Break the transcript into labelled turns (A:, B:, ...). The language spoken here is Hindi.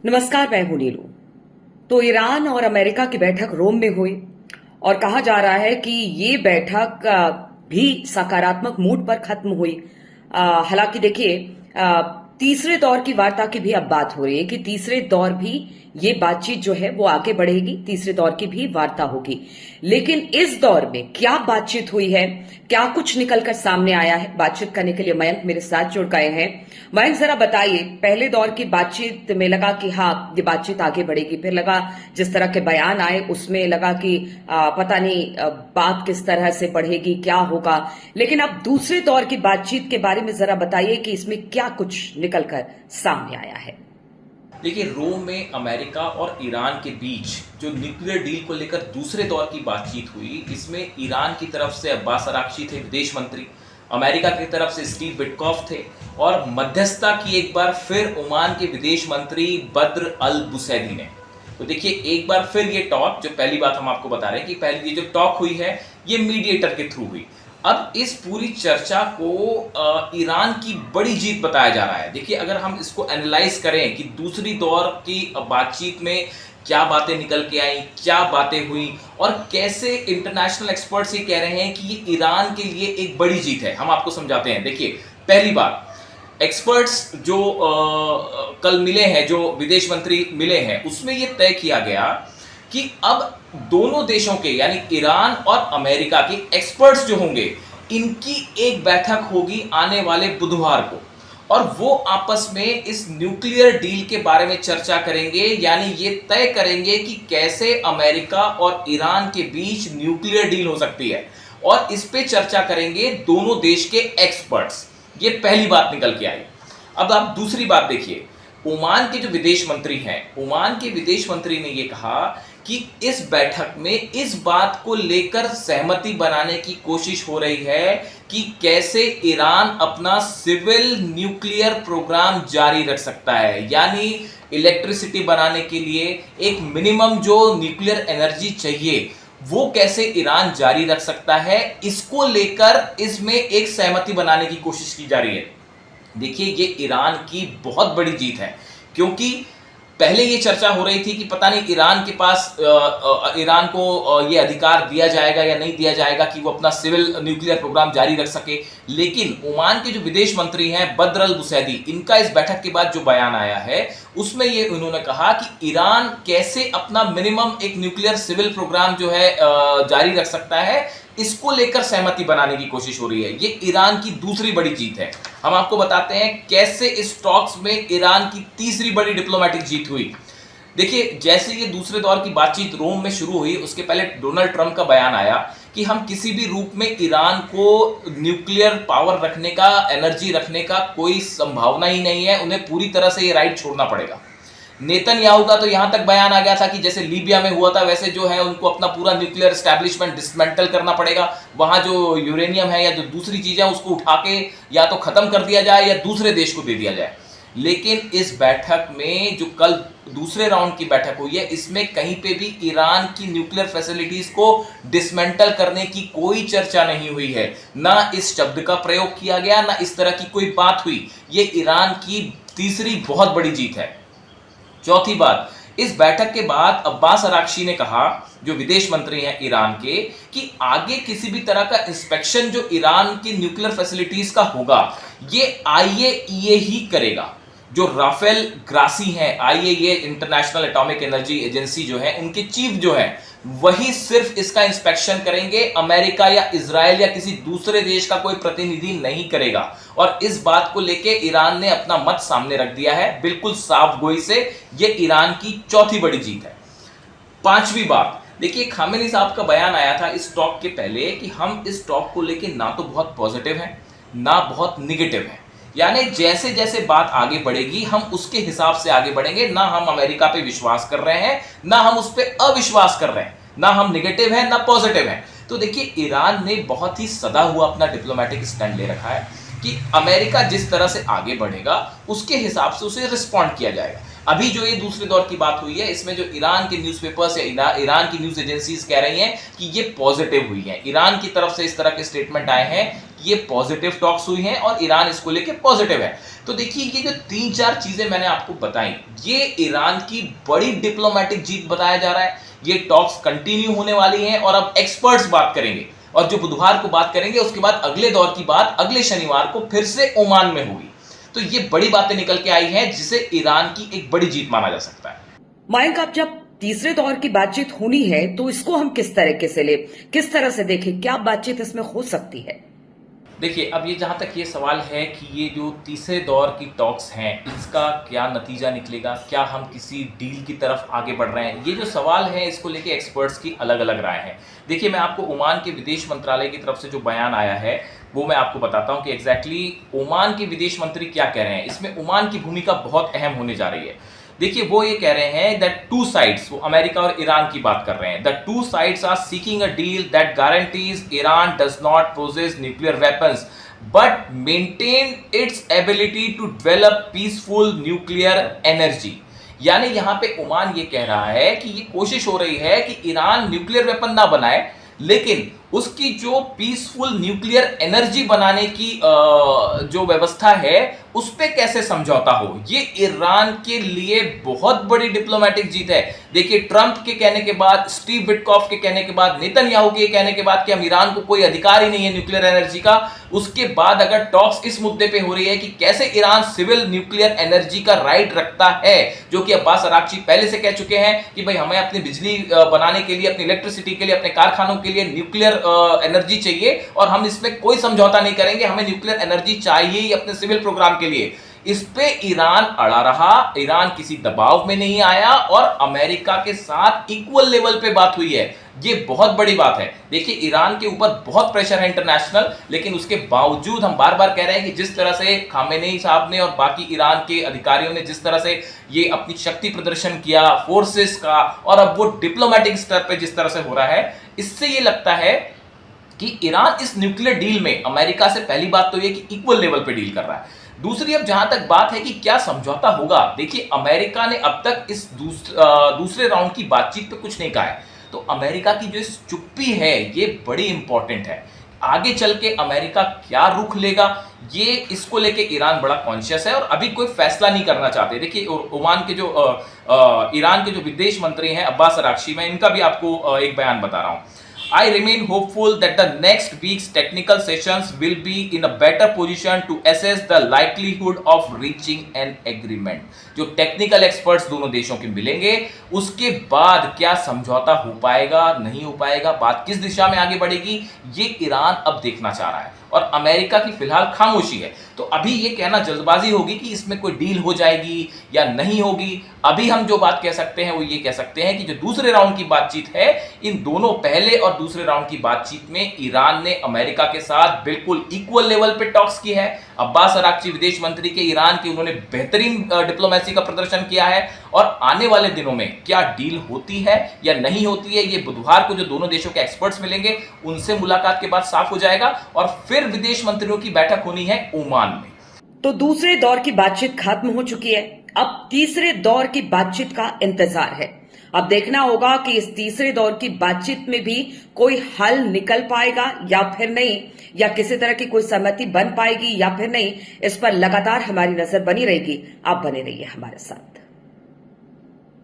A: नमस्कार, मैं हूं नीलू। तो ईरान और अमेरिका की बैठक रोम में हुई और कहा जा रहा है कि ये बैठक भी सकारात्मक मूड पर खत्म हुई। हालांकि देखिए, तीसरे दौर की वार्ता की भी अब बात हो रही है कि तीसरे दौर भी ये बातचीत जो है वो आगे बढ़ेगी, तीसरे दौर की भी वार्ता होगी। लेकिन इस दौर में क्या बातचीत हुई है, क्या कुछ निकलकर सामने आया है, बातचीत करने के लिए मयंक मेरे साथ जुड़ गए हैं। मयंक, जरा बताइए, पहले दौर की बातचीत में लगा कि हाँ ये बातचीत आगे बढ़ेगी, फिर लगा जिस तरह के बयान आए उसमें लगा कि पता नहीं बात किस तरह से बढ़ेगी, क्या होगा। लेकिन अब दूसरे दौर की बातचीत के बारे में जरा बताइए कि इसमें क्या कुछ निकलकर सामने आया है।
B: देखिए, रोम में अमेरिका और ईरान के बीच जो न्यूक्लियर डील को लेकर दूसरे दौर की बातचीत हुई, इसमें ईरान की तरफ से अब्बास अराक्ची थे विदेश मंत्री, अमेरिका की तरफ से स्टीव विटकॉफ थे और मध्यस्थता की एक बार फिर ओमान के विदेश मंत्री बद्र अल बुसैदी ने। तो देखिए, एक बार फिर ये टॉक, जो पहली बात हम आपको बता रहे हैं कि पहली ये जो टॉक हुई है ये मीडिएटर के थ्रू हुई। अब इस पूरी चर्चा को ईरान की बड़ी जीत बताया जा रहा है। देखिए, अगर हम इसको एनालाइज करें कि दूसरी दौर की बातचीत में क्या बातें निकल के आई, क्या बातें हुई और कैसे इंटरनेशनल एक्सपर्ट्स ये कह रहे हैं कि ये ईरान के लिए एक बड़ी जीत है, हम आपको समझाते हैं। देखिए, पहली बात, एक्सपर्ट्स जो कल मिले हैं, जो विदेश मंत्री मिले हैं, उसमें ये तय किया गया कि अब दोनों देशों के यानी ईरान और अमेरिका के एक्सपर्ट्स जो होंगे, इनकी एक बैठक होगी आने वाले बुधवार को और वो आपस में इस न्यूक्लियर डील के बारे में चर्चा करेंगे। यानी ये तय करेंगे कि कैसे अमेरिका और ईरान के बीच न्यूक्लियर डील हो सकती है और इस पे चर्चा करेंगे दोनों देश के एक्सपर्ट्स। ये पहली बात निकल के आई। अब आप दूसरी बात देखिए, ओमान के जो विदेश मंत्री हैं, ओमान के विदेश मंत्री ने यह कहा कि इस बैठक में इस बात को लेकर सहमति बनाने की कोशिश हो रही है कि कैसे ईरान अपना सिविल न्यूक्लियर प्रोग्राम जारी रख सकता है। यानी इलेक्ट्रिसिटी बनाने के लिए एक मिनिमम जो न्यूक्लियर एनर्जी चाहिए वो कैसे ईरान जारी रख सकता है, इसको लेकर इसमें एक सहमति बनाने की कोशिश की जा रही है। देखिए, ये ईरान की बहुत बड़ी जीत है, क्योंकि पहले ये चर्चा हो रही थी कि पता नहीं ईरान के पास ईरान को ये अधिकार दिया जाएगा या नहीं दिया जाएगा कि वो अपना सिविल न्यूक्लियर प्रोग्राम जारी रख सके। लेकिन ओमान के जो विदेश मंत्री हैं बद्र अल बुसैदी, इनका इस बैठक के बाद जो बयान आया है उसमें ये उन्होंने कहा कि ईरान कैसे अपना मिनिमम एक न्यूक्लियर सिविल प्रोग्राम जो है जारी रख सकता है, इसको लेकर सहमति बनाने की कोशिश हो रही है। ये ईरान की दूसरी बड़ी जीत है। हम आपको बताते हैं कैसे इस टॉक्स में ईरान की तीसरी बड़ी डिप्लोमेटिक जीत हुई। देखिए, जैसे ये दूसरे दौर की बातचीत रोम में शुरू हुई, उसके पहले डोनाल्ड ट्रंप का बयान आया कि हम किसी भी रूप में ईरान को न्यूक्लियर पावर रखने का, एनर्जी रखने का कोई संभावना ही नहीं है, उन्हें पूरी तरह से ये राइट छोड़ना पड़ेगा। नेतन्याहू का तो यहां तक बयान आ गया था कि जैसे लीबिया में हुआ था वैसे जो है उनको अपना पूरा न्यूक्लियर एस्टैब्लिशमेंट डिसमेंटल करना पड़ेगा। वहां जो यूरेनियम है या जो दूसरी चीजें उसको उठा के या तो खत्म कर दिया जाए या दूसरे देश को दे दिया जाए। लेकिन इस बैठक में जो कल दूसरे राउंड की बैठक हुई है, इसमें कहीं पे भी ईरान की न्यूक्लियर फैसिलिटीज को डिसमेंटल करने की कोई चर्चा नहीं हुई है। ना इस शब्द का प्रयोग किया गया, ना इस तरह की कोई बात हुई। ये ईरान की तीसरी बहुत बड़ी जीत है। चौथी बात, इस बैठक के बाद अब्बास अराक्ची ने कहा, जो विदेश मंत्री हैं ईरान के, कि आगे किसी भी तरह का इंस्पेक्शन जो ईरान की न्यूक्लियर फैसिलिटीज का होगा ये आईएईए ही करेगा। जो राफेल ग्रासी हैं, IAEA international atomic energy agency जो है, उनके चीफ जो है वही सिर्फ इसका इंस्पेक्शन करेंगे। अमेरिका या इजराइल या किसी दूसरे देश का कोई प्रतिनिधि नहीं करेगा। और इस बात को लेके ईरान ने अपना मत सामने रख दिया है बिल्कुल साफ गोई से। यह ईरान की चौथी बड़ी जीत है। पांचवी बात, देखिए, खामेनी साहब का बयान आया था इस टॉक के पहले कि हम इस टॉक को लेके ना तो बहुत पॉजिटिव हैं ना बहुत निगेटिव हैं। यानी जैसे जैसे बात आगे बढ़ेगी हम उसके हिसाब से आगे बढ़ेंगे। ना हम अमेरिका पे विश्वास कर रहे हैं, ना हम उस पर अविश्वास कर रहे हैं, ना हम निगेटिव हैं ना पॉजिटिव हैं। तो देखिए, ईरान ने बहुत ही सदा हुआ अपना डिप्लोमेटिक स्टैंड ले रखा है कि अमेरिका जिस तरह से आगे बढ़ेगा उसके हिसाब से उसे रिस्पॉन्ड किया जाएगा। अभी जो ये दूसरे दौर की बात हुई है, इसमें जो ईरान के न्यूज़पेपर्स या ईरान की न्यूज़ एजेंसीज कह रही हैं कि ये पॉजिटिव हुई है। ईरान की तरफ से इस तरह के स्टेटमेंट आए हैं कि ये पॉजिटिव टॉक्स हुई हैं और ईरान इसको लेके पॉजिटिव है। तो देखिए, ये जो 3-4 चीजें मैंने आपको बताई, ये ईरान की बड़ी डिप्लोमेटिक जीत बताया जा रहा है। ये टॉक्स कंटिन्यू होने वाली हैं और अब एक्सपर्ट्स बात करेंगे, और जो बुधवार को बात करेंगे उसके बाद अगले दौर की बात अगले शनिवार को फिर से ओमान में होगी। तो ये बड़ी बातें निकल के आई हैं, जिसे ईरान की एक बड़ी जीत माना जा सकता है।
A: मयंक, अब जब तीसरे दौर की बातचीत होनी है तो इसको हम किस तरीके से ले, किस तरह से देखें, क्या बातचीत इसमें हो सकती है?
B: देखिए, अब ये जहाँ तक ये सवाल है कि ये जो तीसरे दौर की टॉक्स हैं, इसका क्या नतीजा निकलेगा, क्या हम किसी डील की तरफ आगे बढ़ रहे हैं, ये जो सवाल है इसको लेके एक्सपर्ट्स की अलग अलग राय है। देखिए, मैं आपको ओमान के विदेश मंत्रालय की तरफ से जो बयान आया है वो मैं आपको बताता हूँ कि एग्जैक्टली ओमान के विदेश मंत्री क्या कह रहे हैं। इसमें ओमान की भूमिका बहुत अहम होने जा रही है। देखिए, वो ये कह रहे हैं दैट टू साइड्स, वो अमेरिका और ईरान की बात कर रहे हैं, the two sides are seeking a deal that guarantees Iran does not possess nuclear weapons but maintain its ability to develop peaceful nuclear energy. यानी यहां पे ओमान ये कह रहा है कि ये कोशिश हो रही है कि ईरान न्यूक्लियर वेपन ना बनाए, लेकिन उसकी जो पीसफुल न्यूक्लियर एनर्जी बनाने की जो व्यवस्था है उस पे कैसे समझौता हो। ये ईरान के लिए बहुत बड़ी डिप्लोमेटिक जीत है। देखिए, ट्रंप के कहने के बाद, स्टीव विटकॉफ के कहने के बाद, नेतन्याहू के कहने के बाद कि हम ईरान को कोई अधिकार ही नहीं है न्यूक्लियर एनर्जी का, उसके बाद अगर टॉक्स इस मुद्दे पे हो रही है कि कैसे ईरान सिविल न्यूक्लियर एनर्जी का राइट रखता है, जो कि अब्बास अराक्ची पहले से कह चुके हैं कि भाई हमें अपनी बिजली बनाने के लिए, अपनी इलेक्ट्रिसिटी के लिए, अपने कारखानों के लिए न्यूक्लियर एनर्जी चाहिए और हम इसमें कोई समझौता नहीं करेंगे, हमें न्यूक्लियर एनर्जी चाहिए ही अपने सिविल प्रोग्राम के लिए। इस पे ईरान अड़ा रहा, ईरान किसी दबाव में नहीं आया और अमेरिका के साथ इक्वल लेवल पे बात हुई है। ये बहुत बड़ी बात है। देखिए, ईरान के ऊपर बहुत प्रेशर है इंटरनेशनल, लेकिन उसके बावजूद हम बार बार कह रहे हैं कि जिस तरह से खामेनेई साहब ने और बाकी ईरान के अधिकारियों ने जिस तरह से ये अपनी शक्ति प्रदर्शन किया फोर्सेस का, और अब वो डिप्लोमेटिक स्तर पे जिस तरह से हो रहा है, इससे ये लगता है कि ईरान इस न्यूक्लियर डील में अमेरिका से पहली बात तो ये कि इक्वल लेवल पे डील कर रहा है। दूसरी, अब जहां तक बात है कि क्या समझौता होगा, देखिए अमेरिका ने अब तक इस दूसरे राउंड की बातचीत पे कुछ नहीं कहा है। तो अमेरिका की जो इस चुप्पी है ये बड़ी इंपॉर्टेंट है। आगे चल के अमेरिका क्या रुख लेगा, ये इसको लेके ईरान बड़ा कॉन्शियस है और अभी कोई फैसला नहीं करना चाहते। देखिए, ओमान के जो ईरान के जो विदेश मंत्री हैं अब्बास अराक्ची, मैं इनका भी आपको एक बयान बता रहा हूं। I remain hopeful that the next week's technical sessions will be in a better position to assess the likelihood of reaching an agreement. जो टेक्निकल एक्सपर्ट्स दोनों देशों के मिलेंगे, उसके बाद क्या समझौता हो पाएगा, नहीं हो पाएगा, बात किस दिशा में आगे बढ़ेगी, ये ईरान अब देखना चाह रहा है और अमेरिका की फिलहाल खामोशी है। तो अभी ये कहना जल्दबाजी होगी कि इसमें कोई डील हो जाएगी या नहीं होगी। अभी हम जो बात कह सकते हैं वो ये कह सकते हैं कि जो दूसरे राउंड की बातचीत है, इन दोनों पहले और दूसरे राउंड की बातचीत में ईरान ने अमेरिका के साथ बिल्कुल इक्वल लेवल पे टॉक्स की है। अब्बास अराक्ची विदेश मंत्री के ईरान के, उन्होंने बेहतरीन डिप्लोमेसी का प्रदर्शन किया है और आने वाले दिनों में क्या डील होती है या नहीं होती है, ये बुधवार को जो दोनों देशों के एक्सपर्ट्स मिलेंगे उनसे मुलाकात के बाद साफ हो जाएगा और फिर विदेश मंत्रियों की बैठक होनी है ओमान में।
A: तो दूसरे दौर की बातचीत खत्म हो चुकी है, अब तीसरे दौर की बातचीत का इंतजार है। अब देखना होगा कि इस तीसरे दौर की बातचीत में भी कोई हल निकल पाएगा या फिर नहीं, या किसी तरह की कोई सहमति बन पाएगी या फिर नहीं। इस पर लगातार हमारी नजर बनी रहेगी। आप बने रहिए हमारे साथ।